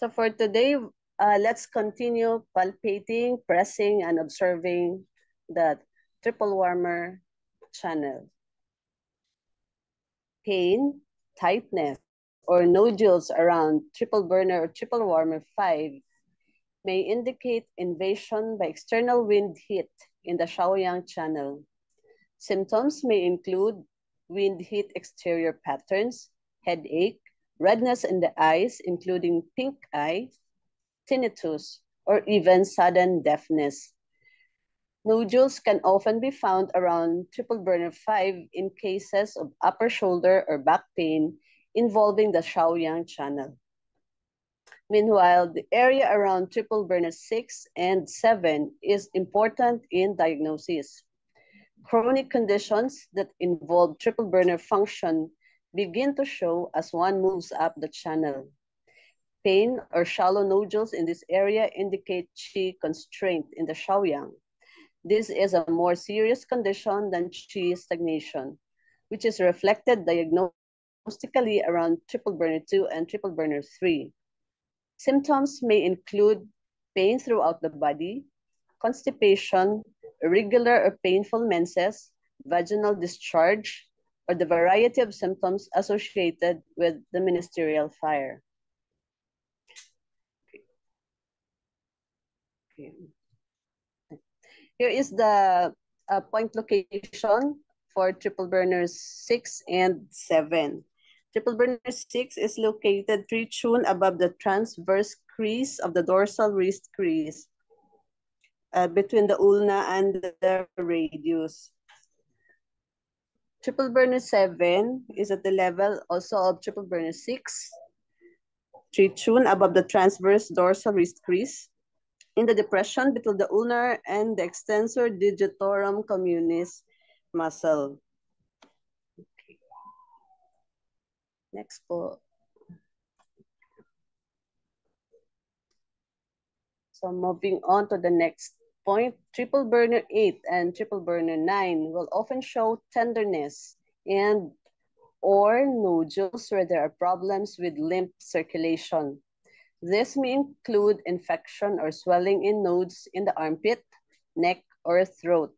So for today, let's continue palpating, pressing, and observing the triple warmer channel. Pain, tightness, or nodules around triple burner or triple warmer 5 may indicate invasion by external wind heat in the Shaoyang channel. Symptoms may include wind heat exterior patterns, headache, redness in the eyes, including pink eye, tinnitus, or even sudden deafness. Nodules can often be found around triple burner 5 in cases of upper shoulder or back pain involving the Shaoyang channel. Meanwhile, the area around triple burner 6 and 7 is important in diagnosis. Chronic conditions that involve triple burner function begin to show as one moves up the channel. Pain or shallow nodules in this area indicate qi constraint in the Shaoyang. This is a more serious condition than qi stagnation, which is reflected diagnostically around triple burner 2 and triple burner 3. Symptoms may include pain throughout the body, constipation, irregular or painful menses, vaginal discharge, or the variety of symptoms associated with the ministerial fire. Okay. Here is the point location for triple burners 6 and 7. Triple burner 6 is located 3 chun above the transverse crease of the dorsal wrist crease between the ulna and the radius. Triple burner 7 is at the level also of triple burner 6, 3 chun above the transverse dorsal wrist crease, in the depression between the ulnar and the extensor digitorum communis muscle. Okay. Next po. So moving on to the next point, triple burner 8 and triple burner 9 will often show tenderness and or nodules where there are problems with lymph circulation. This may include infection or swelling in nodes in the armpit, neck, or throat.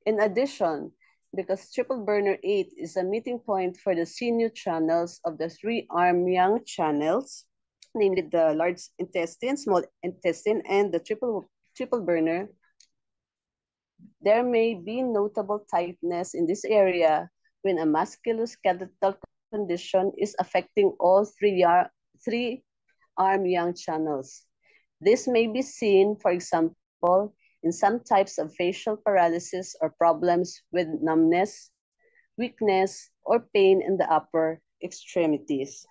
In addition, because triple burner 8 is a meeting point for the sinew channels of the 3 arm yang channels, namely the large intestine, small intestine, and the triple burner, there may be notable tightness in this area when a musculoskeletal condition is affecting all 3 arm yang channels. This may be seen, for example, in some types of facial paralysis or problems with numbness, weakness, or pain in the upper extremities.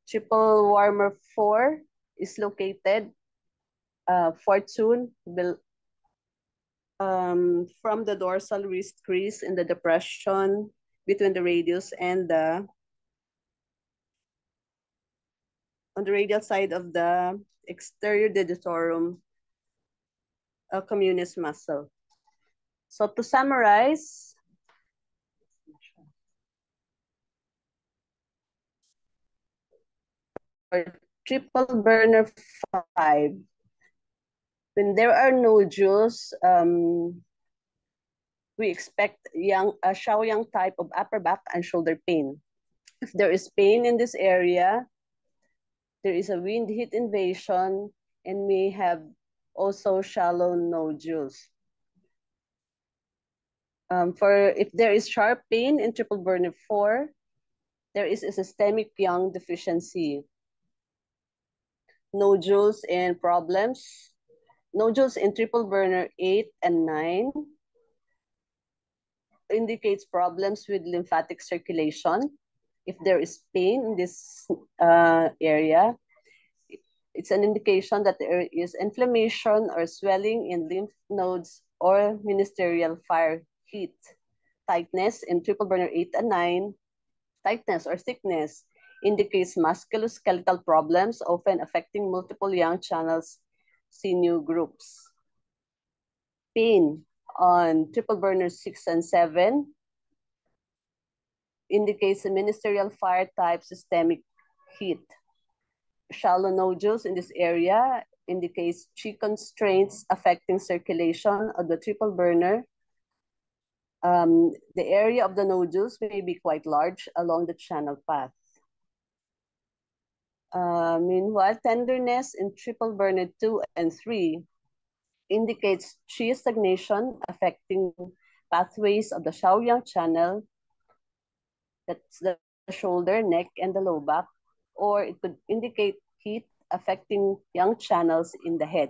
Triple warmer 4 is located from the dorsal wrist crease in the depression between the radius and on the radial side of the exterior digitorum communis muscle. So to summarize, for triple burner 5, when there are nodules, we expect a Shaoyang type of upper back and shoulder pain. If there is pain in this area, there is a wind heat invasion and may have also shallow nodules. For if there is sharp pain in triple burner 4, there is a systemic yang deficiency. Nodules and problems. Nodules in triple burner 8 and 9 indicates problems with lymphatic circulation. If there is pain in this area, it's an indication that there is inflammation or swelling in lymph nodes or ministerial fire heat. Tightness in triple burner 8 and 9, tightness or thickness indicates musculoskeletal problems, often affecting multiple yang channels, sinew groups. Pain on triple burner 6 and 7 indicates a ministerial fire type systemic heat. shallow nodules in this area indicates Qi constraints affecting circulation of the triple burner. The area of the nodules may be quite large along the channel path. Meanwhile, tenderness in triple burner 2 and 3 indicates Qi stagnation affecting pathways of the Shaoyang channel, that's the shoulder, neck, and the low back, or it could indicate heat affecting yang channels in the head.